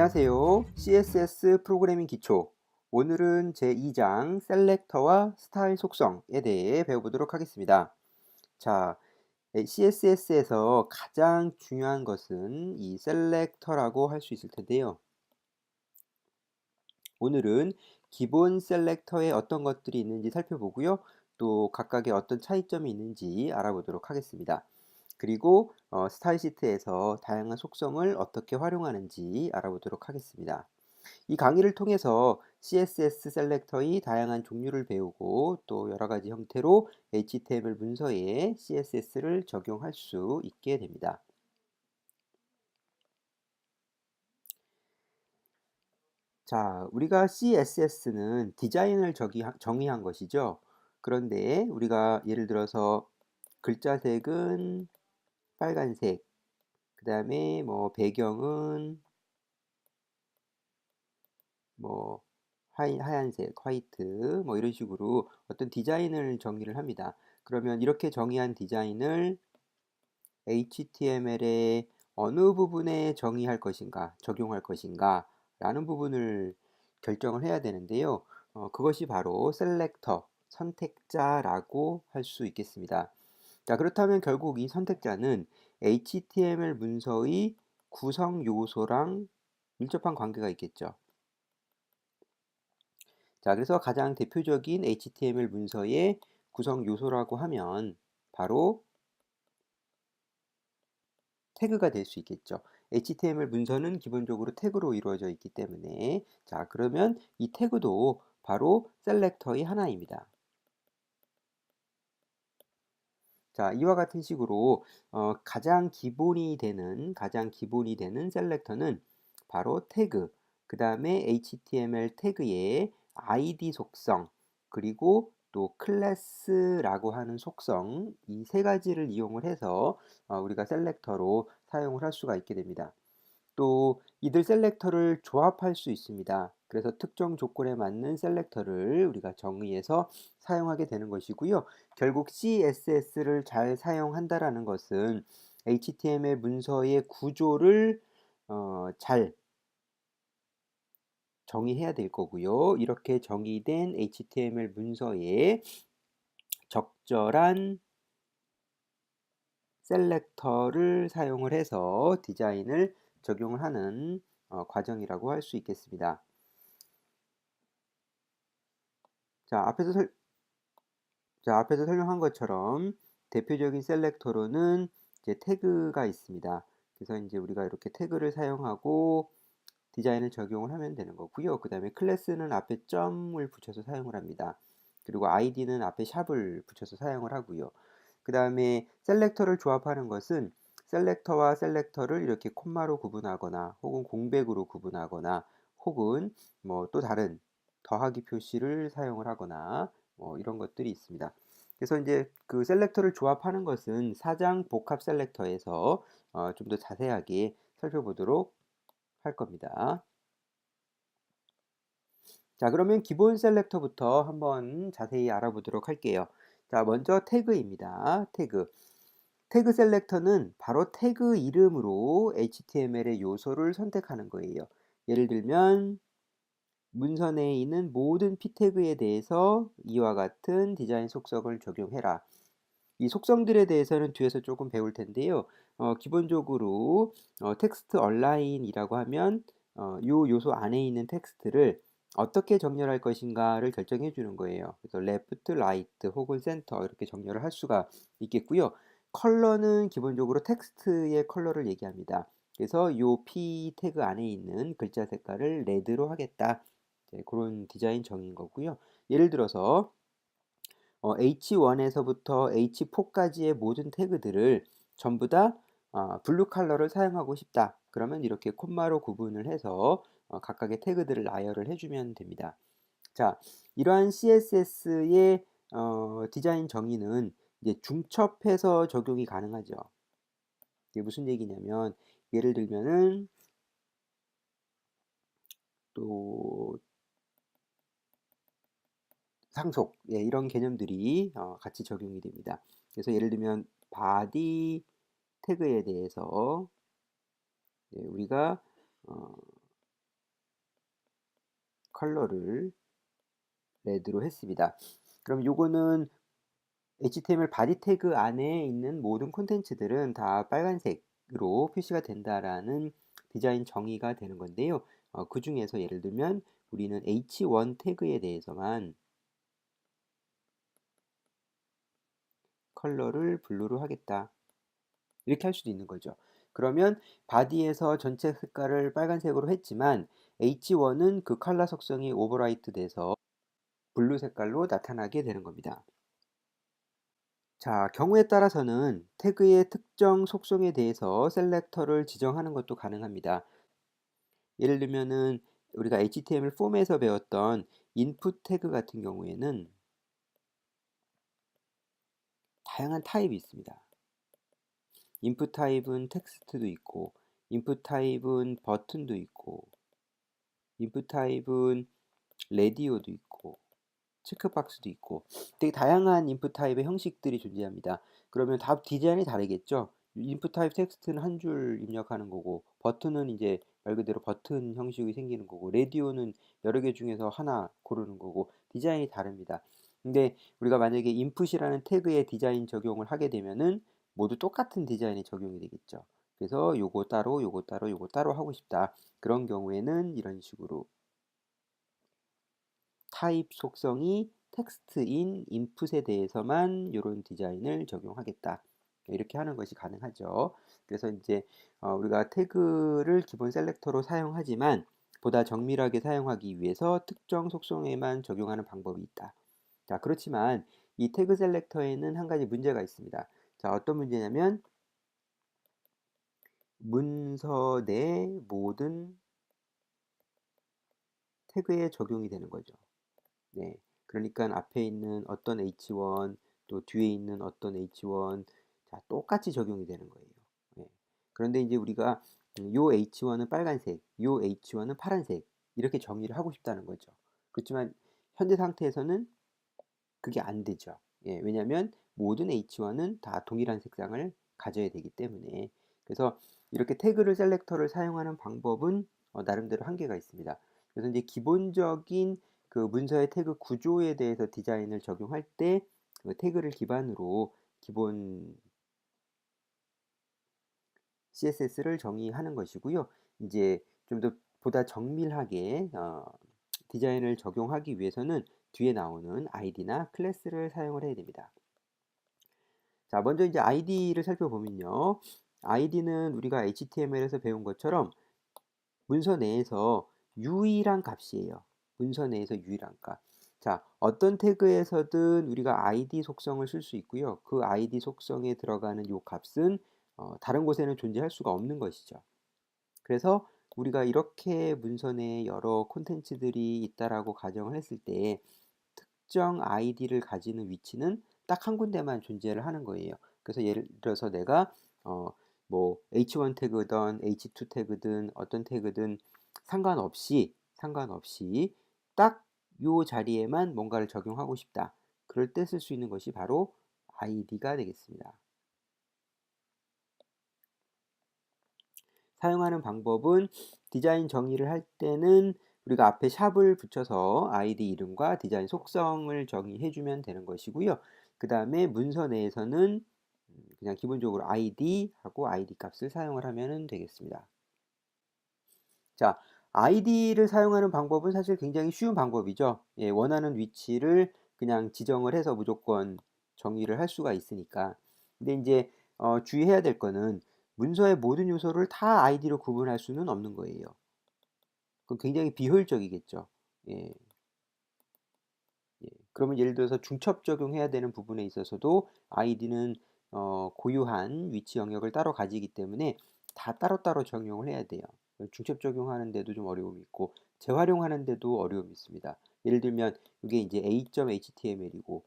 안녕하세요. CSS 프로그래밍 기초. 오늘은 제2장 셀렉터와 스타일 속성에 대해 배워보도록 하겠습니다. 자, CSS에서 가장 중요한 것은 이 셀렉터라고 할 수 있을 텐데요. 오늘은 기본 셀렉터에 어떤 것들이 있는지 살펴보고요. 또 각각의 어떤 차이점이 있는지 알아보도록 하겠습니다. 그리고 스타일 시트에서 다양한 속성을 어떻게 활용하는지 알아보도록 하겠습니다. 이 강의를 통해서 CSS 셀렉터의 다양한 종류를 배우고 또 여러 가지 형태로 HTML 문서에 CSS를 적용할 수 있게 됩니다. 자, 우리가 CSS는 디자인을 정의한 것이죠. 그런데 우리가 예를 들어서 글자색은 빨간색, 그 다음에 뭐 배경은 뭐 하얀색, 화이트, 뭐 이런 식으로 어떤 디자인을 정의를 합니다. 그러면 이렇게 정의한 디자인을 HTML의 어느 부분에 정의할 것인가, 적용할 것인가 라는 부분을 결정을 해야 되는데요. 그것이 바로 셀렉터, 선택자라고 할 수 있겠습니다. 자, 그렇다면 결국 이 선택자는 HTML 문서의 구성 요소랑 밀접한 관계가 있겠죠. 자, 그래서 가장 대표적인 HTML 문서의 구성 요소라고 하면 바로 태그가 될 수 있겠죠. HTML 문서는 기본적으로 태그로 이루어져 있기 때문에 자, 그러면 이 태그도 바로 셀렉터의 하나입니다. 자, 이와 같은 식으로 가장 기본이 되는 셀렉터는 바로 태그, 그 다음에 HTML 태그의 ID 속성, 그리고 또 클래스라고 하는 속성, 이 세 가지를 이용을 해서 우리가 셀렉터로 사용을 할 수가 있게 됩니다. 또 이들 셀렉터를 조합할 수 있습니다. 그래서 특정 조건에 맞는 셀렉터를 우리가 정의해서 사용하게 되는 것이고요. 결국 CSS를 잘 사용한다라는 것은 HTML 문서의 구조를 잘 정의해야 될 거고요. 이렇게 정의된 HTML 문서에 적절한 셀렉터를 사용을 해서 디자인을 적용을 하는 과정이라고 할 수 있겠습니다. 자, 앞에서 설명한 것처럼 대표적인 셀렉터로는 이제 태그가 있습니다. 그래서 이제 우리가 이렇게 태그를 사용하고 디자인을 적용을 하면 되는 거고요. 그 다음에 클래스는 앞에 점을 붙여서 사용을 합니다. 그리고 아이디는 앞에 샵을 붙여서 사용을 하고요. 그 다음에 셀렉터를 조합하는 것은 셀렉터와 셀렉터를 이렇게 콤마로 구분하거나 혹은 공백으로 구분하거나 혹은 뭐 또 다른 더하기 표시를 사용을 하거나 뭐 이런 것들이 있습니다. 그래서 이제 그 셀렉터를 조합하는 것은 사장 복합 셀렉터에서 좀 더 자세하게 살펴보도록 할 겁니다. 자, 그러면 기본 셀렉터부터 한번 자세히 알아보도록 할게요. 자, 먼저 태그입니다. 태그 셀렉터는 바로 태그 이름으로 HTML의 요소를 선택하는 거예요. 예를 들면 문서 내에 있는 모든 p 태그에 대해서 이와 같은 디자인 속성을 적용해라. 이 속성들에 대해서는 뒤에서 조금 배울 텐데요. 기본적으로 텍스트 얼라인이라고 하면 요 요소 안에 있는 텍스트를 어떻게 정렬할 것인가를 결정해 주는 거예요. 그래서 left, right 혹은 center 이렇게 정렬을 할 수가 있겠고요. 컬러는 기본적으로 텍스트의 컬러를 얘기합니다. 그래서 요 p 태그 안에 있는 글자 색깔을 레드로 하겠다. 네, 그런 디자인 정의인 거고요. 예를 들어서 H1에서부터 H4까지의 모든 태그들을 전부 다 블루 컬러를 사용하고 싶다. 그러면 이렇게 콤마로 구분을 해서 각각의 태그들을 나열을 해주면 됩니다. 자, 이러한 CSS의 디자인 정의는 이제 중첩해서 적용이 가능하죠. 이게 무슨 얘기냐면 예를 들면은 또 상속, 예, 이런 개념들이 같이 적용이 됩니다. 그래서 예를 들면 body 태그에 대해서 우리가 컬러를 레드로 했습니다. 그럼 요거는 HTML 바디 태그 안에 있는 모든 콘텐츠들은 다 빨간색으로 표시가 된다라는 디자인 정의가 되는 건데요. 그 중에서 예를 들면 우리는 H1 태그에 대해서만 컬러를 블루로 하겠다. 이렇게 할 수도 있는 거죠. 그러면 바디에서 전체 색깔을 빨간색으로 했지만 H1은 그 컬러 속성이 오버라이트 돼서 블루 색깔로 나타나게 되는 겁니다. 자, 경우에 따라서는 태그의 특정 속성에 대해서 셀렉터를 지정하는 것도 가능합니다. 예를 들면은 우리가 HTML 폼에서 배웠던 인풋 태그 같은 경우에는 다양한 타입이 있습니다. 인풋 타입은 텍스트도 있고, 인풋 타입은 버튼도 있고, 인풋 타입은 레디오도 있고, 체크박스도 있고 되게 다양한 인풋 타입의 형식들이 존재합니다. 그러면 다 디자인이 다르겠죠? 인풋 타입 텍스트는 한 줄 입력하는 거고 버튼은 이제 말 그대로 버튼 형식이 생기는 거고 레디오는 여러 개 중에서 하나 고르는 거고 디자인이 다릅니다. 근데 우리가 만약에 인풋이라는 태그에 디자인 적용을 하게 되면은 모두 똑같은 디자인이 적용이 되겠죠. 그래서 요거 따로 요거 따로 요거 따로 하고 싶다. 그런 경우에는 이런 식으로 타입 속성이 텍스트인 인풋에 대해서만 이런 디자인을 적용하겠다. 이렇게 하는 것이 가능하죠. 그래서 이제 우리가 태그를 기본 셀렉터로 사용하지만 보다 정밀하게 사용하기 위해서 특정 속성에만 적용하는 방법이 있다. 자, 그렇지만 이 태그 셀렉터에는 한 가지 문제가 있습니다. 자, 어떤 문제냐면 문서 내 모든 태그에 적용이 되는 거죠. 네. 그러니까 앞에 있는 어떤 H1 또 뒤에 있는 어떤 H1 자, 똑같이 적용이 되는 거예요. 네. 그런데 이제 우리가 요 H1은 빨간색, 요 H1은 파란색 이렇게 정의를 하고 싶다는 거죠. 그렇지만 현재 상태에서는 그게 안 되죠. 예, 왜냐하면 모든 H1은 다 동일한 색상을 가져야 되기 때문에 그래서 이렇게 태그를 셀렉터를 사용하는 방법은 나름대로 한계가 있습니다. 그래서 이제 기본적인 그 문서의 태그 구조에 대해서 디자인을 적용할 때 그 태그를 기반으로 기본 CSS를 정의하는 것이고요. 이제 좀 더 보다 정밀하게 디자인을 적용하기 위해서는 뒤에 나오는 아이디나 클래스를 사용을 해야 됩니다. 자, 먼저 이제 아이디를 살펴보면요. 아이디는 우리가 HTML에서 배운 것처럼 문서 내에서 유일한 값이에요. 문서 내에서 유일한 값. 자, 어떤 태그에서든 우리가 아이디 속성을 쓸 수 있고요. 그 아이디 속성에 들어가는 요 값은 다른 곳에는 존재할 수가 없는 것이죠. 그래서 우리가 이렇게 문서 내에 여러 콘텐츠들이 있다라고 가정을 했을 때 특정 아이디를 가지는 위치는 딱 한 군데만 존재를 하는 거예요. 그래서 예를 들어서 내가 뭐 H1 태그든 H2 태그든 어떤 태그든 상관없이 딱 요 자리에만 뭔가를 적용하고 싶다. 그럴 때 쓸 수 있는 것이 바로 아이디가 되겠습니다. 사용하는 방법은 디자인 정의를 할 때는 우리가 앞에 샵을 붙여서 아이디 이름과 디자인 속성을 정의해 주면 되는 것이고요. 그 다음에 문서 내에서는 그냥 기본적으로 ID 하고 ID 값을 사용을 하면 되겠습니다. 자, 아이디를 사용하는 방법은 사실 굉장히 쉬운 방법이죠. 예, 원하는 위치를 그냥 지정을 해서 무조건 정의를 할 수가 있으니까. 근데 이제 주의해야 될 거는 문서의 모든 요소를 다 아이디로 구분할 수는 없는 거예요. 그건 굉장히 비효율적이겠죠. 예, 예. 그러면 예를 들어서 중첩 적용해야 되는 부분에 있어서도 아이디는 고유한 위치 영역을 따로 가지기 때문에 다 따로따로 적용을 해야 돼요. 중첩 적용하는 데도 좀 어려움이 있고 재활용하는 데도 어려움이 있습니다. 예를 들면 이게 이제 A.html이고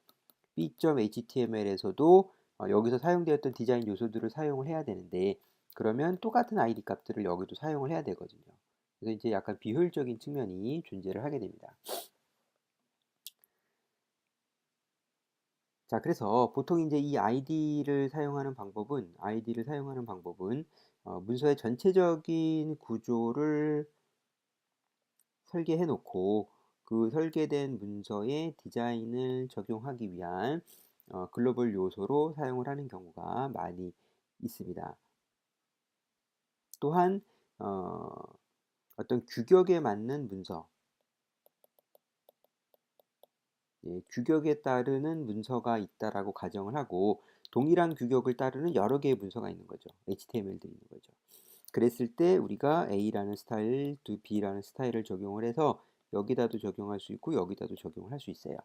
B.html에서도 여기서 사용되었던 디자인 요소들을 사용을 해야 되는데 그러면 똑같은 아이디 값들을 여기도 사용을 해야 되거든요. 그래서 이제 약간 비효율적인 측면이 존재를 하게 됩니다. 자, 그래서 보통 이제 이 아이디를 사용하는 방법은 문서의 전체적인 구조를 설계해 놓고 그 설계된 문서의 디자인을 적용하기 위한 글로벌 요소로 사용을 하는 경우가 많이 있습니다. 또한 어떤 규격에 맞는 문서, 규격에 따르는 문서가 있다라고 가정을 하고 동일한 규격을 따르는 여러 개의 문서가 있는 거죠. HTML들이 있는 거죠. 그랬을 때 우리가 A라는 스타일, B라는 스타일을 적용을 해서 여기다도 적용할 수 있고 여기다도 적용을 할 수 있어요.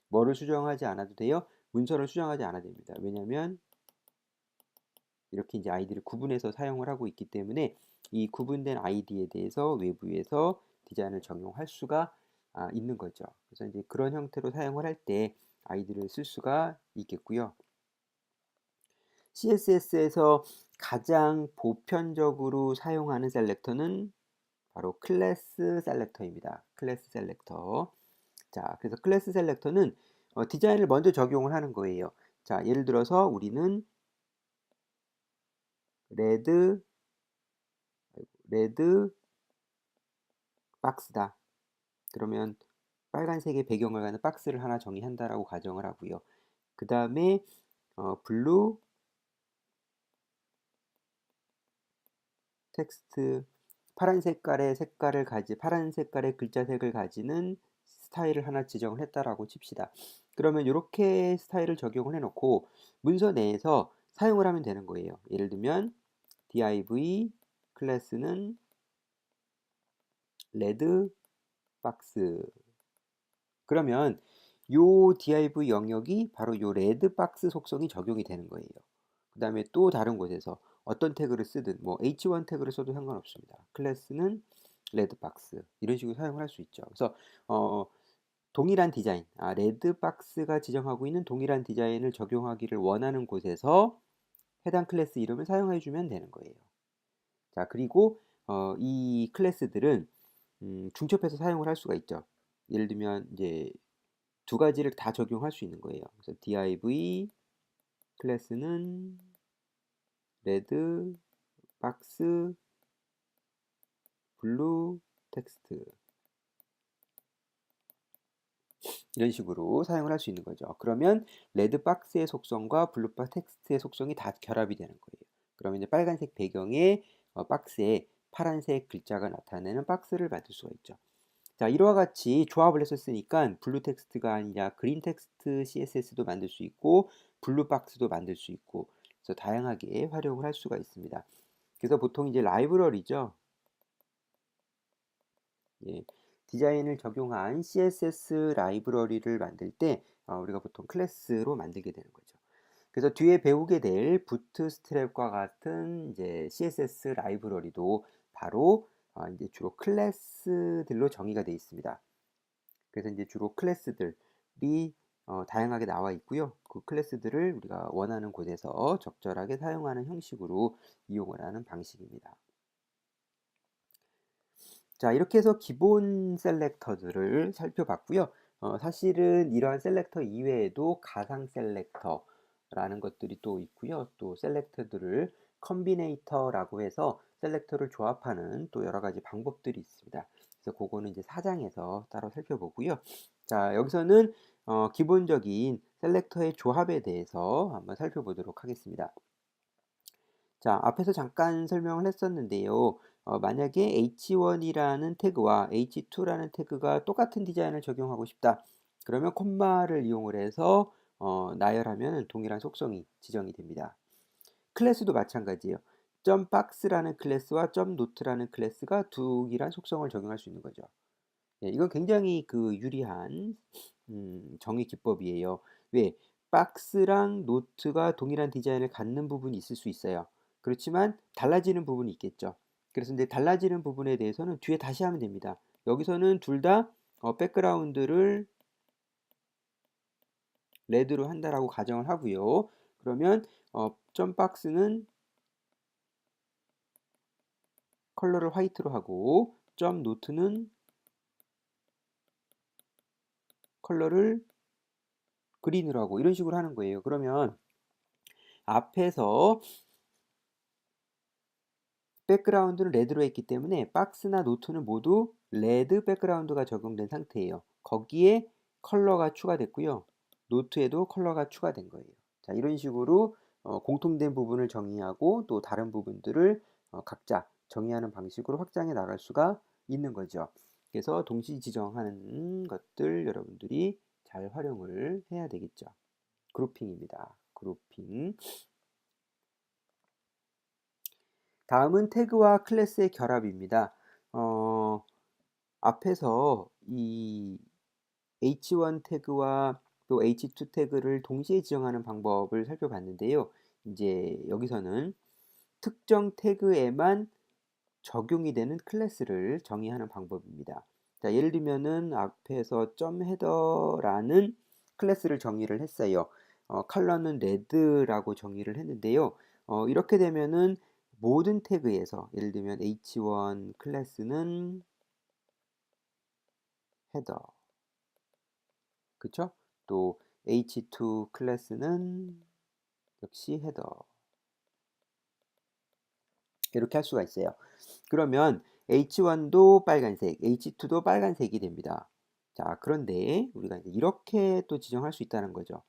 뭐를 수정하지 않아도 돼요? 문서를 수정하지 않아도 됩니다. 왜냐하면 이렇게 이제 아이디를 구분해서 사용을 하고 있기 때문에 이 구분된 아이디에 대해서 외부에서 디자인을 적용할 수가 있는 거죠. 그래서 이제 그런 형태로 사용을 할 때 아이디를 쓸 수가 있겠고요. CSS에서 가장 보편적으로 사용하는 셀렉터는 바로 클래스 셀렉터입니다. 클래스 셀렉터. 자, 그래서 클래스 셀렉터는 디자인을 먼저 적용을 하는 거예요. 자, 예를 들어서 우리는 레드 박스다. 그러면 빨간색의 배경을 가는 박스를 하나 정의한다라고 가정을 하고요. 그 다음에 블루 텍스트, 파란 색깔의 글자색을 가지는 스타일을 하나 지정을 했다라고 칩시다. 그러면 이렇게 스타일을 적용을 해놓고 문서 내에서 사용을 하면 되는 거예요. 예를 들면 div 클래스는 레드 박스. 그러면 요 div 영역이 바로 요 레드 박스 속성이 적용이 되는 거예요. 그 다음에 또 다른 곳에서 어떤 태그를 쓰든 뭐 h1 태그를 써도 상관없습니다. 클래스는 레드 박스 이런 식으로 사용을 할 수 있죠. 그래서 동일한 디자인, 레드 박스가 지정하고 있는 동일한 디자인을 적용하기를 원하는 곳에서 해당 클래스 이름을 사용해 주면 되는 거예요. 자, 그리고 이 클래스들은 중첩해서 사용을 할 수가 있죠. 예를 들면 이제 두 가지를 다 적용할 수 있는 거예요. 그래서 div 클래스는 레드 박스 블루 텍스트 이런 식으로 사용을 할 수 있는 거죠. 그러면 레드 박스의 속성과 블루 텍스트의 속성이 다 결합이 되는 거예요. 그러면 이제 빨간색 배경에 박스에 파란색 글자가 나타내는 박스를 만들 수가 있죠. 자, 이와 같이 조합을 했었으니까 블루 텍스트가 아니라 그린 텍스트 CSS도 만들 수 있고 블루 박스도 만들 수 있고 그래서 다양하게 활용을 할 수가 있습니다. 그래서 보통 이제 라이브러리죠. 예, 디자인을 적용한 CSS 라이브러리를 만들 때 우리가 보통 클래스로 만들게 되는 거죠. 그래서 뒤에 배우게 될 부트스트랩과 같은 이제 CSS 라이브러리도 바로 이제 주로 클래스들로 정의가 되어 있습니다. 그래서 이제 주로 클래스들이 다양하게 나와 있고요. 그 클래스들을 우리가 원하는 곳에서 적절하게 사용하는 형식으로 이용을 하는 방식입니다. 자, 이렇게 해서 기본 셀렉터들을 살펴봤고요. 사실은 이러한 셀렉터 이외에도 가상 셀렉터라는 것들이 또 있고요. 또 셀렉터들을 컨비네이터라고 해서 셀렉터를 조합하는 또 여러 가지 방법들이 있습니다. 그래서 그거는 이제 4장에서 따로 살펴보고요. 자, 여기서는 기본적인 셀렉터의 조합에 대해서 한번 살펴보도록 하겠습니다. 자, 앞에서 잠깐 설명을 했었는데요. 만약에 h1이라는 태그와 h2라는 태그가 똑같은 디자인을 적용하고 싶다. 그러면 콤마를 이용을 해서 나열하면 동일한 속성이 지정이 됩니다. 클래스도 마찬가지예요. .box라는 클래스와 .note라는 클래스가 동일한 속성을 적용할 수 있는 거죠. 예, 이건 굉장히 그 유리한 정의 기법이에요. 왜? 박스랑 노트가 동일한 디자인을 갖는 부분이 있을 수 있어요. 그렇지만 달라지는 부분이 있겠죠. 그래서 이제 달라지는 부분에 대해서는 뒤에 다시 하면 됩니다. 여기서는 둘 다 백그라운드를 레드로 한다라고 가정을 하고요. 그러면 점 박스는 컬러를 화이트로 하고 점 노트는 컬러를 그린으로 하고 이런 식으로 하는 거예요. 그러면 앞에서 백그라운드를 레드로 했기 때문에 박스나 노트는 모두 레드 백그라운드가 적용된 상태예요. 거기에 컬러가 추가됐고요. 노트에도 컬러가 추가된 거예요. 자, 이런 식으로 공통된 부분을 정의하고 또 다른 부분들을 각자 정의하는 방식으로 확장해 나갈 수가 있는 거죠. 그래서 동시 지정하는 것들 여러분들이 잘 활용을 해야 되겠죠. 그룹핑입니다. 그룹핑. 다음은 태그와 클래스의 결합입니다. 앞에서 이 h1 태그와 또 h2 태그를 동시에 지정하는 방법을 살펴봤는데요. 이제 여기서는 특정 태그에만 적용이 되는 클래스를 정의하는 방법입니다. 자, 예를 들면은 앞에서 .헤더라는 클래스를 정의를 했어요. 컬러는 레드라고 정의를 했는데요. 이렇게 되면은 모든 태그에서 예를 들면 h1 클래스는 헤더, 그쵸? 또 h2 클래스는 역시 헤더, 이렇게 할 수가 있어요. 그러면 H1도 빨간색, H2도 빨간색이 됩니다. 자, 그런데 우리가 이제 이렇게 또 지정할 수 있다는 거죠.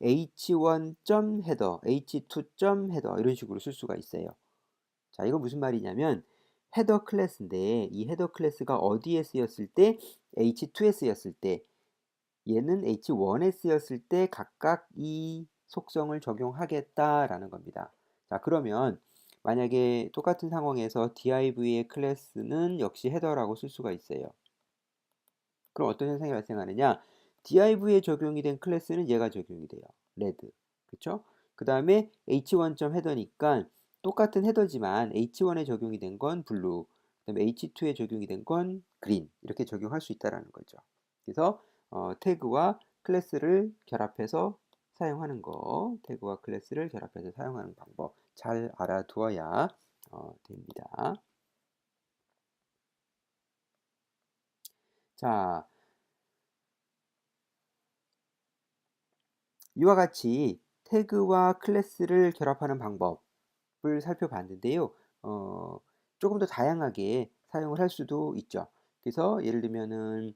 H1.header, H2.header 이런 식으로 쓸 수가 있어요. 자, 이건 무슨 말이냐면 헤더 클래스인데 이 헤더 클래스가 어디에 쓰였을 때 H2에 쓰였을 때 얘는 H1에 쓰였을 때 각각 이 속성을 적용하겠다라는 겁니다. 자, 그러면 만약에 똑같은 상황에서 div의 클래스는 역시 헤더라고 쓸 수가 있어요. 그럼 어떤 현상이 발생하느냐? div에 적용이 된 클래스는 얘가 적용이 돼요. 레드. 그쵸? 그 다음에 h1.헤더니까 똑같은 헤더지만 h1에 적용이 된 건 블루, 그 다음에 h2에 적용이 된 건 그린 이렇게 적용할 수 있다는 거죠. 그래서 태그와 클래스를 결합해서 사용하는 거, 태그와 클래스를 결합해서 사용하는 방법 잘 알아두어야 됩니다. 자, 이와 같이 태그와 클래스를 결합하는 방법을 살펴봤는데요. 조금 더 다양하게 사용을 할 수도 있죠. 그래서 예를 들면은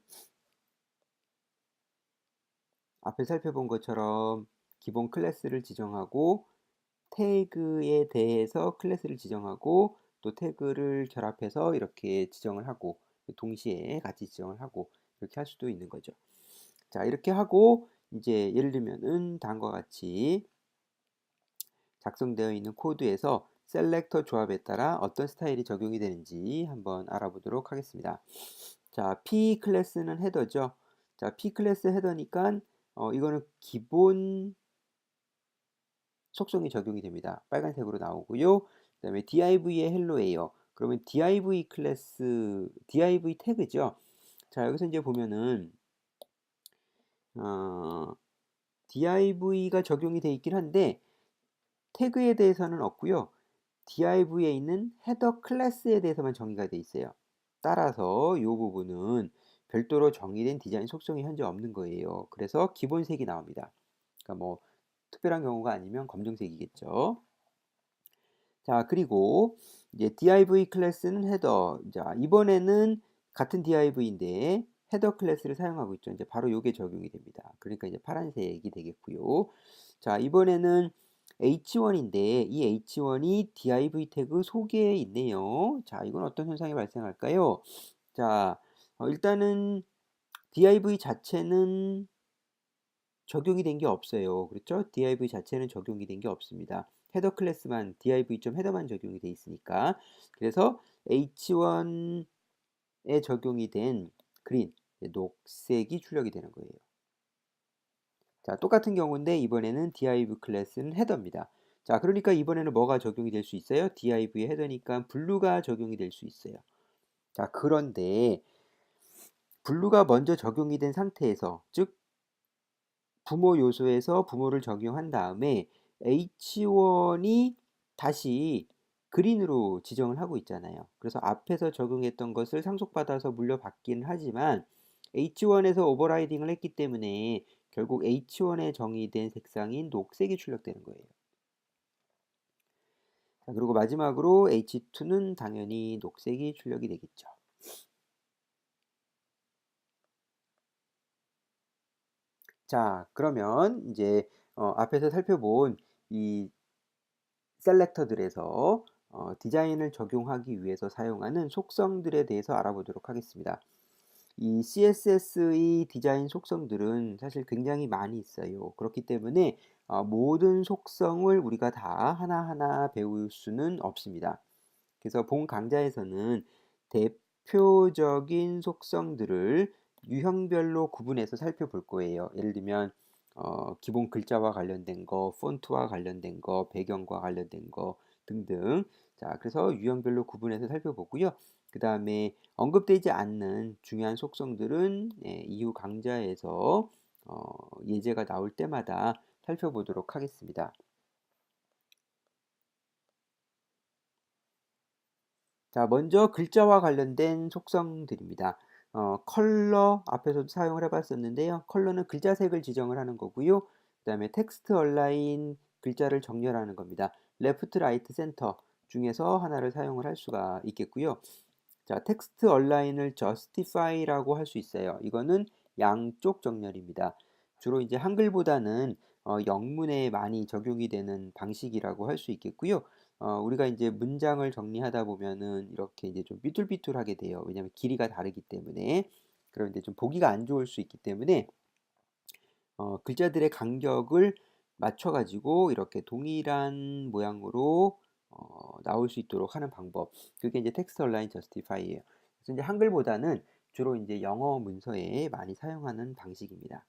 앞에 살펴본 것처럼 기본 클래스를 지정하고 태그에 대해서 클래스를 지정하고 또 태그를 결합해서 이렇게 지정을 하고 동시에 같이 지정을 하고 이렇게 할 수도 있는 거죠. 자, 이렇게 하고 이제 예를 들면은 다음과 같이 작성되어 있는 코드에서 셀렉터 조합에 따라 어떤 스타일이 적용이 되는지 한번 알아보도록 하겠습니다. 자, P 클래스는 헤더죠. 자, P 클래스 헤더니까 이거는 기본 속성이 적용이 됩니다. 빨간색으로 나오고요. 그 다음에 div의 헬로예요. 그러면 div 클래스, div 태그죠. 자, 여기서 이제 보면은 div가 적용이 되어 있긴 한데 태그에 대해서는 없고요. div에 있는 헤더 클래스에 대해서만 정의가 되어 있어요. 따라서 이 부분은 별도로 정의된 디자인 속성이 현재 없는 거예요. 그래서 기본색이 나옵니다. 그러니까 뭐 특별한 경우가 아니면 검정색이겠죠. 자, 그리고 이제 div 클래스는 헤더. 자, 이번에는 같은 div인데 헤더 클래스를 사용하고 있죠. 이제 바로 이게 적용이 됩니다. 그러니까 이제 파란색이 되겠고요. 자, 이번에는 h1인데 이 h1이 div 태그 속에 있네요. 자, 이건 어떤 현상이 발생할까요? 자, 일단은 div 자체는 적용이 된 게 없어요. 그렇죠? div 자체는 적용이 된 게 없습니다. 헤더 클래스만 div.헤더만 적용이 돼 있으니까. 그래서 h1에 적용이 된 그린, 녹색이 출력이 되는 거예요. 자, 똑같은 경우인데 이번에는 div 클래스는 헤더입니다. 자, 그러니까 이번에는 뭐가 적용이 될 수 있어요? div의 헤더니까 블루가 적용이 될 수 있어요. 자, 그런데 블루가 먼저 적용이 된 상태에서, 즉 부모 요소에서 부모를 적용한 다음에 H1이 다시 그린으로 지정을 하고 있잖아요. 그래서 앞에서 적용했던 것을 상속받아서 물려받긴 하지만 H1에서 오버라이딩을 했기 때문에 결국 H1에 정의된 색상인 녹색이 출력되는 거예요. 자, 그리고 마지막으로 H2는 당연히 녹색이 출력이 되겠죠. 자, 그러면 이제 앞에서 살펴본 이 셀렉터들에서 디자인을 적용하기 위해서 사용하는 속성들에 대해서 알아보도록 하겠습니다. 이 CSS의 디자인 속성들은 사실 굉장히 많이 있어요. 그렇기 때문에 모든 속성을 우리가 다 하나하나 배울 수는 없습니다. 그래서 본 강좌에서는 대표적인 속성들을 유형별로 구분해서 살펴볼 거예요. 예를 들면 기본 글자와 관련된 거, 폰트와 관련된 거, 배경과 관련된 거 등등. 자, 그래서 유형별로 구분해서 살펴보고요. 그 다음에 언급되지 않는 중요한 속성들은 이후 강좌에서 예제가 나올 때마다 살펴보도록 하겠습니다. 자, 먼저 글자와 관련된 속성들입니다. 컬러 앞에서도 사용을 해봤었는데요. 컬러는 글자 색을 지정을 하는 거고요. 그 다음에 텍스트 얼라인 글자를 정렬하는 겁니다. 레프트, 라이트, 센터 중에서 하나를 사용을 할 수가 있겠고요. 자, 텍스트 얼라인을 justify라고 할 수 있어요. 이거는 양쪽 정렬입니다. 주로 이제 한글보다는 영문에 많이 적용이 되는 방식이라고 할 수 있겠고요. 우리가 이제 문장을 정리하다 보면은 이렇게 이제 좀 삐뚤삐뚤하게 돼요. 왜냐하면 길이가 다르기 때문에. 그럼 이제 좀 보기가 안 좋을 수 있기 때문에 글자들의 간격을 맞춰가지고 이렇게 동일한 모양으로 나올 수 있도록 하는 방법. 그게 이제 텍스트 얼라인 저스티파이예요. 그래서 이제 한글보다는 주로 이제 영어 문서에 많이 사용하는 방식입니다.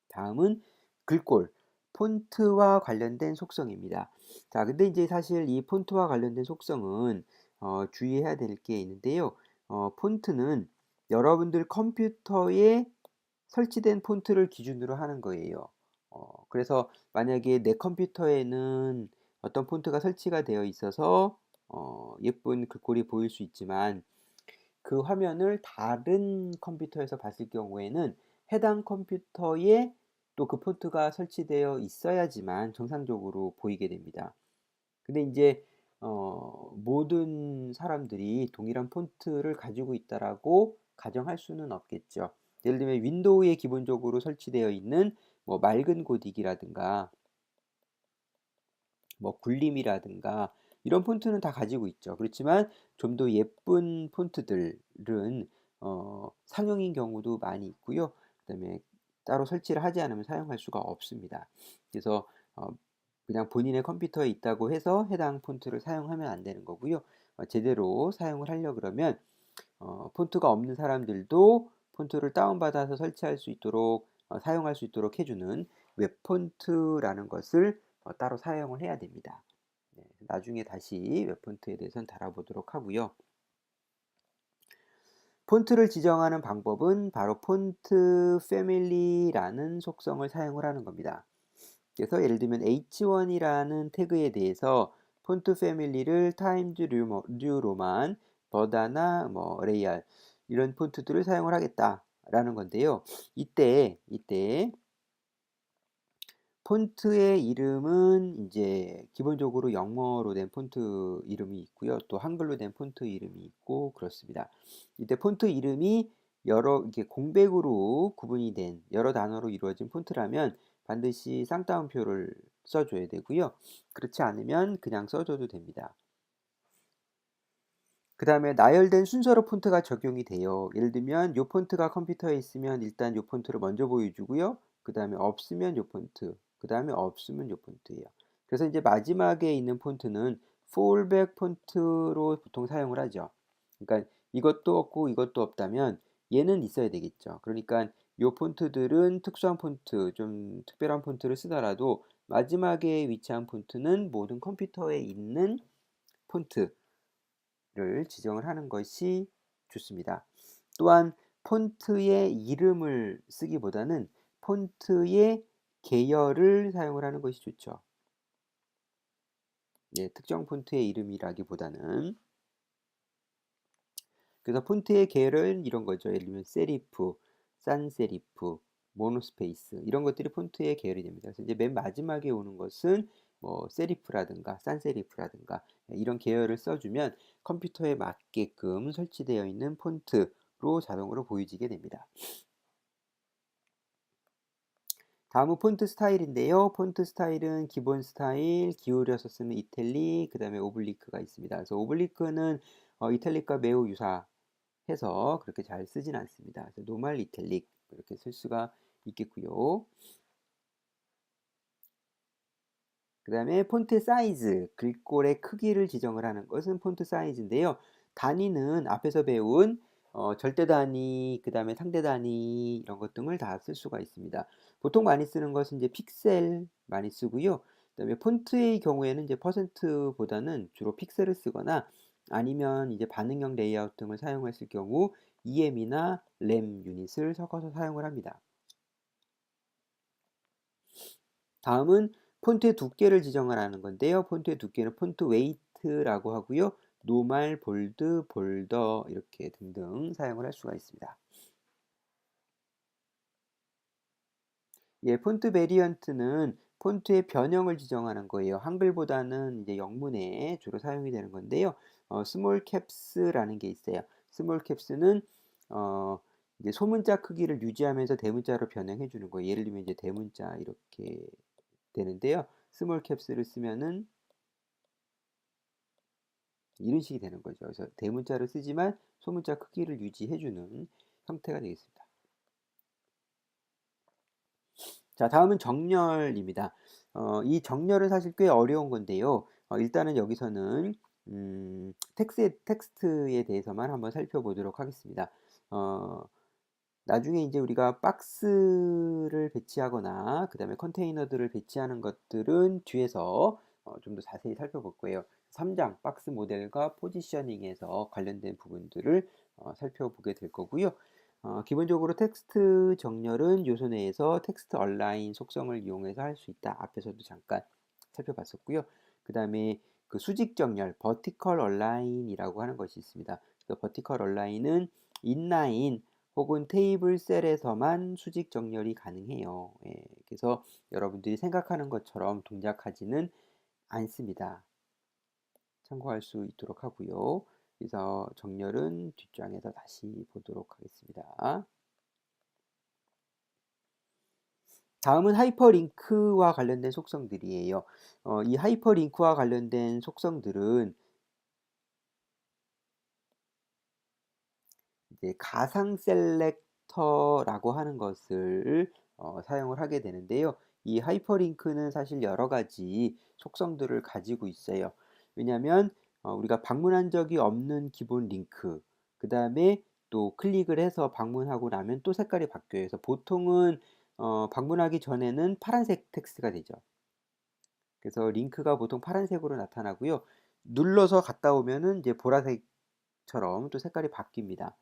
다음은 글꼴, 폰트와 관련된 속성입니다. 자, 근데 이제 사실 이 폰트와 관련된 속성은 주의해야 될 게 있는데요. 폰트는 여러분들 컴퓨터에 설치된 폰트를 기준으로 하는 거예요. 그래서 만약에 내 컴퓨터에는 어떤 폰트가 설치가 되어 있어서 예쁜 글꼴이 보일 수 있지만 그 화면을 다른 컴퓨터에서 봤을 경우에는 해당 컴퓨터에 또 그 폰트가 설치되어 있어야지만 정상적으로 보이게 됩니다. 근데 이제 모든 사람들이 동일한 폰트를 가지고 있다라고 가정할 수는 없겠죠. 예를 들면 윈도우에 기본적으로 설치되어 있는 뭐 맑은 고딕이라든가 뭐 굴림이라든가 이런 폰트는 다 가지고 있죠. 그렇지만 좀 더 예쁜 폰트들은 상용인 경우도 많이 있고요. 그다음에 따로 설치를 하지 않으면 사용할 수가 없습니다. 그래서 어, 그냥 본인의 컴퓨터에 있다고 해서 해당 폰트를 사용하면 안 되는 거고요. 제대로 사용을 하려 그러면 폰트가 없는 사람들도 폰트를 다운받아서 설치할 수 있도록 사용할 수 있도록 해주는 웹 폰트라는 것을 따로 사용을 해야 됩니다. 네, 나중에 다시 웹 폰트에 대해서는 다뤄보도록 하고요. 폰트를 지정하는 방법은 바로 폰트 패밀리라는 속성을 사용을 하는 겁니다. 그래서 예를 들면 H1이라는 태그에 대해서 폰트 패밀리를 타임즈 뉴 로만, 버다나, 뭐 레이알 이런 폰트들을 사용을 하겠다라는 건데요. 이때 폰트의 이름은 이제 기본적으로 영어로 된 폰트 이름이 있고요. 또 한글로 된 폰트 이름이 있고 그렇습니다. 이때 폰트 이름이 여러 이렇게 공백으로 구분이 된 여러 단어로 이루어진 폰트라면 반드시 쌍따옴표를 써줘야 되고요. 그렇지 않으면 그냥 써줘도 됩니다. 그 다음에 나열된 순서로 폰트가 적용이 돼요. 예를 들면 이 폰트가 컴퓨터에 있으면 일단 이 폰트를 먼저 보여주고요. 그 다음에 없으면 이 폰트, 그 다음에 없으면 이 폰트예요. 그래서 이제 마지막에 있는 폰트는 fallback 폰트로 보통 사용을 하죠. 그러니까 이것도 없고 이것도 없다면 얘는 있어야 되겠죠. 그러니까 이 폰트들은 특수한 폰트, 좀 특별한 폰트를 쓰더라도 마지막에 위치한 폰트는 모든 컴퓨터에 있는 폰트 를 지정을 하는 것이 좋습니다. 또한 폰트의 이름을 쓰기보다는 폰트의 계열을 사용을 하는 것이 좋죠. 예, 특정 폰트의 이름이라기보다는 그래서 폰트의 계열은 이런 거죠. 예를 들면 세리프, 산세리프, 모노스페이스 이런 것들이 폰트의 계열이 됩니다. 그래서 이제 맨 마지막에 오는 것은 뭐 세리프라든가 산세리프라든가 이런 계열을 써주면 컴퓨터에 맞게끔 설치되어 있는 폰트로 자동으로 보여지게 됩니다. 다음은 폰트 스타일인데요. 폰트 스타일은 기본 스타일, 기울여서 쓰는 이탈릭, 그 다음에 오블리크가 있습니다. 그래서 오블리크는 이탈릭과 매우 유사해서 그렇게 잘 쓰진 않습니다. 그래서 노멀 이탈릭 이렇게 쓸 수가 있겠고요. 그 다음에 폰트 사이즈, 글꼴의 크기를 지정을 하는 것은 폰트 사이즈인데요. 단위는 앞에서 배운 절대 단위, 그 다음에 상대 단위 이런 것 등을 다 쓸 수가 있습니다. 보통 많이 쓰는 것은 이제 픽셀 많이 쓰고요. 그 다음에 폰트의 경우에는 이제 퍼센트보다는 주로 픽셀을 쓰거나 아니면 이제 반응형 레이아웃 등을 사용했을 경우 EM이나 램 유닛을 섞어서 사용을 합니다. 다음은 폰트의 두께를 지정을 하는 건데요. 폰트의 두께는 폰트 웨이트라고 하고요. 노멀, 볼드, 볼더 이렇게 등등 사용을 할 수가 있습니다. 예, 폰트 베리언트는 폰트의 변형을 지정하는 거예요. 한글보다는 이제 영문에 주로 사용이 되는 건데요. 스몰 캡스라는 게 있어요. 스몰 캡스는 이제 소문자 크기를 유지하면서 대문자로 변형해 주는 거예요. 예를 들면 이제 대문자 이렇게 되는데요. 스몰 캡스를 쓰면은 이런 식이 되는 거죠. 그래서 대문자를 쓰지만 소문자 크기를 유지해주는 형태가 되겠습니다. 자, 다음은 정렬입니다. 이 정렬은 사실 꽤 어려운 건데요. 일단은 여기서는 텍스트에 대해서만 한번 살펴보도록 하겠습니다. 어, 나중에 이제 우리가 박스를 배치하거나 그 다음에 컨테이너들을 배치하는 것들은 뒤에서 좀 더 자세히 살펴볼 거예요. 3장 박스 모델과 포지셔닝에서 관련된 부분들을 살펴보게 될 거고요. 기본적으로 텍스트 정렬은 요소 내에서 텍스트 얼라인 속성을 이용해서 할 수 있다. 앞에서도 잠깐 살펴봤었고요. 그 다음에 그 수직 정렬, 버티컬 얼라인이라고 하는 것이 있습니다. 그 버티컬 얼라인은 인라인 혹은 테이블 셀에서만 수직 정렬이 가능해요. 예, 그래서 여러분들이 생각하는 것처럼 동작하지는 않습니다. 참고할 수 있도록 하고요. 그래서 정렬은 뒷장에서 다시 보도록 하겠습니다. 다음은 하이퍼링크와 관련된 속성들이에요. 이 하이퍼링크와 관련된 속성들은 이제 가상 셀렉터라고 하는 것을 사용을 하게 되는데요. 이 하이퍼링크는 사실 여러 가지 속성들을 가지고 있어요. 왜냐하면 우리가 방문한 적이 없는 기본 링크, 그 다음에 또 클릭을 해서 방문하고 나면 또 색깔이 바뀌어요. 그래서 보통은 방문하기 전에는 파란색 텍스트가 되죠. 그래서 링크가 보통 파란색으로 나타나고요. 눌러서 갔다 오면은 이제 보라색처럼 또 색깔이 바뀝니다.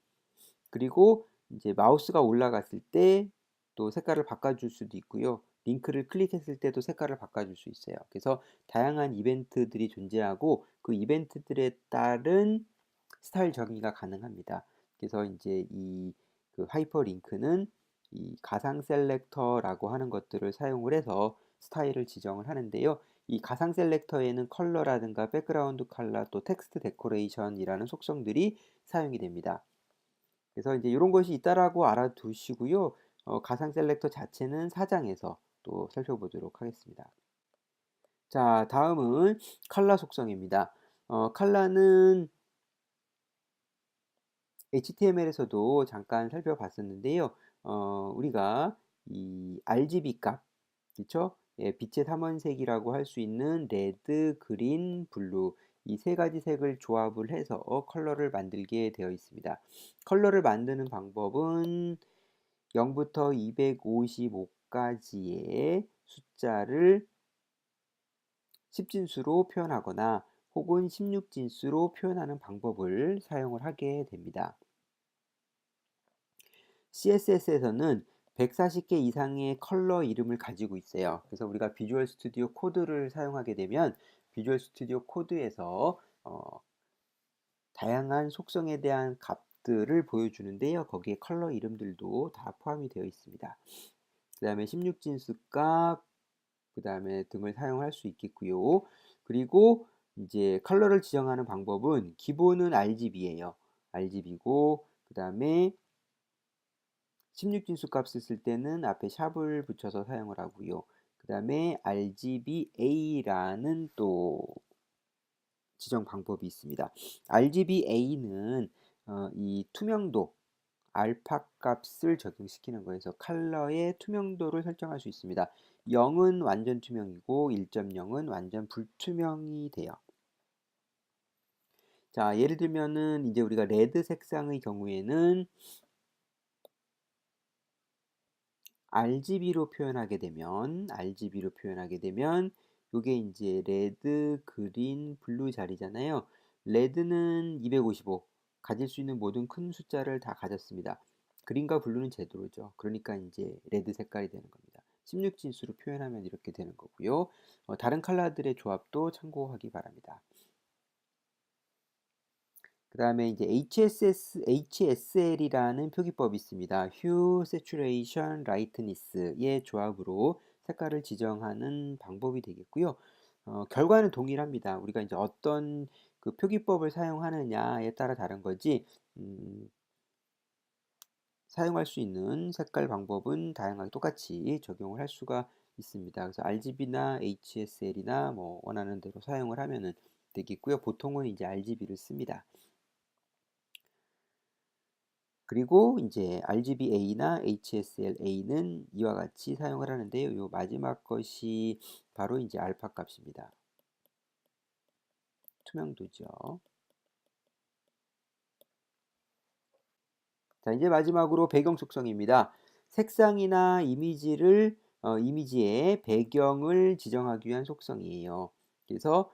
그리고 이제 마우스가 올라갔을 때 또 색깔을 바꿔줄 수도 있고요. 링크를 클릭했을 때도 색깔을 바꿔줄 수 있어요. 그래서 다양한 이벤트들이 존재하고 그 이벤트들에 따른 스타일 정의가 가능합니다. 그래서 이제 그 하이퍼링크는 이 가상 셀렉터라고 하는 것들을 사용을 해서 스타일을 지정을 하는데요. 이 가상 셀렉터에는 컬러라든가 백그라운드 컬러 또 텍스트 데코레이션이라는 속성들이 사용이 됩니다. 그래서 이제 이런 것이 있다라고 알아두시고요. 가상 셀렉터 자체는 4장에서 또 살펴보도록 하겠습니다. 자, 다음은 컬러 속성입니다. 컬러는 HTML에서도 잠깐 살펴봤었는데요. 우리가 이 RGB 값, 그렇죠? 예, 빛의 삼원색이라고 할 수 있는 레드, 그린, 블루 이 세 가지 색을 조합을 해서 컬러를 만들게 되어 있습니다. 컬러를 만드는 방법은 0부터 255까지의 숫자를 10진수로 표현하거나 혹은 16진수로 표현하는 방법을 사용을 하게 됩니다. CSS에서는 140개 이상의 컬러 이름을 가지고 있어요. 그래서 우리가 비주얼 스튜디오 코드를 사용하게 되면 비주얼 스튜디오 코드에서 다양한 속성에 대한 값들을 보여주는데요. 거기에 컬러 이름들도 다 포함이 되어 있습니다. 그 다음에 16진수 값, 그 다음에 등을 사용할 수 있겠고요. 그리고 이제 컬러를 지정하는 방법은 기본은 RGB예요. RGB고 그 다음에 16진수 값을 쓸 때는 앞에 샵을 붙여서 사용을 하고요. 그 다음에 RGBA라는 또 지정 방법이 있습니다. RGBA는 이 투명도 알파 값을 적용시키는 거예요. 그래서 컬러의 투명도를 설정할 수 있습니다. 0은 완전 투명이고 1.0은 완전 불투명이 돼요. 자, 예를 들면은 이제 우리가 레드 색상의 경우에는 RGB로 표현하게 되면 요게 이제 레드, 그린, 블루 자리잖아요. 레드는 255, 가질 수 있는 모든 큰 숫자를 다 가졌습니다. 그린과 블루는 제로죠. 그러니까 이제 레드 색깔이 되는 겁니다. 16진수로 표현하면 이렇게 되는 거고요. 다른 컬러들의 조합도 참고하기 바랍니다. 그 다음에 이제 HSL이라는 표기법이 있습니다. Hue, Saturation, Lightness의 조합으로 색깔을 지정하는 방법이 되겠고요. 결과는 동일합니다. 우리가 이제 어떤 그 표기법을 사용하느냐에 따라 다른 거지, 사용할 수 있는 색깔 방법은 다양하게 똑같이 적용을 할 수가 있습니다. 그래서 RGB나 HSL이나 뭐 원하는 대로 사용을 하면은 되겠고요. 보통은 이제 RGB를 씁니다. 그리고 이제 RGBA나 HSLA는 이와 같이 사용을 하는데요. 이 마지막 것이 바로 이제 알파 값입니다. 투명도죠. 자, 이제 마지막으로 배경 속성입니다. 색상이나 이미지의 배경을 지정하기 위한 속성이에요. 그래서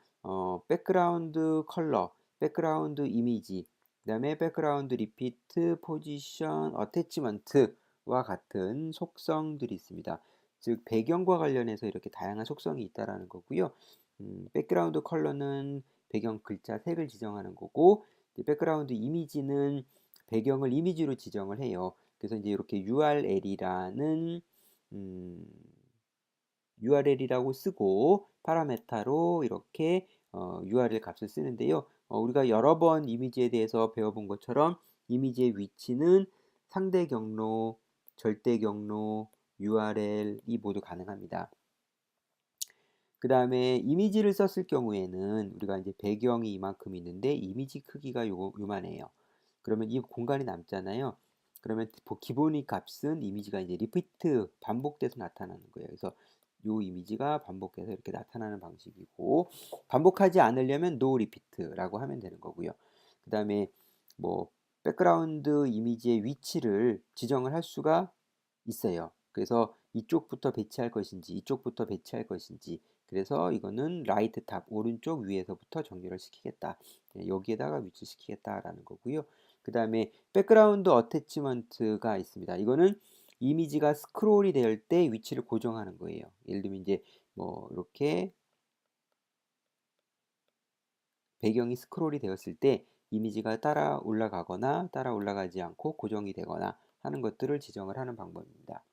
백그라운드 컬러, 백그라운드 이미지, 그 다음에 백그라운드 리피트, 포지션, 어태치먼트와 같은 속성들이 있습니다. 즉 배경과 관련해서 이렇게 다양한 속성이 있다라는 거고요. 백그라운드 컬러는 배경 글자 색을 지정하는 거고, 백그라운드 이미지는 배경을 이미지로 지정을 해요. 그래서 이제 이렇게 URL이라고 쓰고 파라메타로 이렇게 URL 값을 쓰는데요. 우리가 여러 번 이미지에 대해서 배워본 것처럼 이미지의 위치는 상대 경로, 절대 경로, URL이 모두 가능합니다. 그 다음에 이미지를 썼을 경우에는 우리가 이제 배경이 이만큼 있는데 이미지 크기가 요만해요. 그러면 이 공간이 남잖아요. 그러면 기본의 값은 이미지가 이제 리피트 반복돼서 나타나는 거예요. 그래서 요 이미지가 반복해서 이렇게 나타나는 방식이고, 반복하지 않으려면 no repeat라고 하면 되는 거고요. 그 다음에 뭐 백그라운드 이미지의 위치를 지정을 할 수가 있어요. 그래서 이쪽부터 배치할 것인지 이쪽부터 배치할 것인지, 그래서 이거는 라이트 탑 오른쪽 위에서부터 정렬을 시키겠다, 여기에다가 위치시키겠다라는 거고요. 그 다음에 백그라운드 어태치먼트가 있습니다. 이거는 이미지가 스크롤이 될 때 위치를 고정하는 거예요. 예를 들면 이제 뭐 이렇게 배경이 스크롤이 되었을 때 이미지가 따라 올라가거나 따라 올라가지 않고 고정이 되거나 하는 것들을 지정을 하는 방법입니다.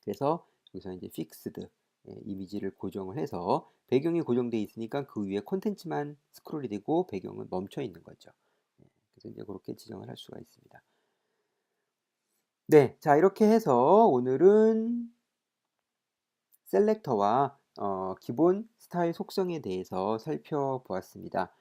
그래서 여기서 이제 fixed 이미지를 고정을 해서 배경이 고정되어 있으니까 그 위에 콘텐츠만 스크롤이 되고 배경은 멈춰 있는 거죠. 그래서 이제 그렇게 지정을 할 수가 있습니다. 네, 자 이렇게 해서 오늘은 셀렉터와 기본 스타일 속성에 대해서 살펴보았습니다.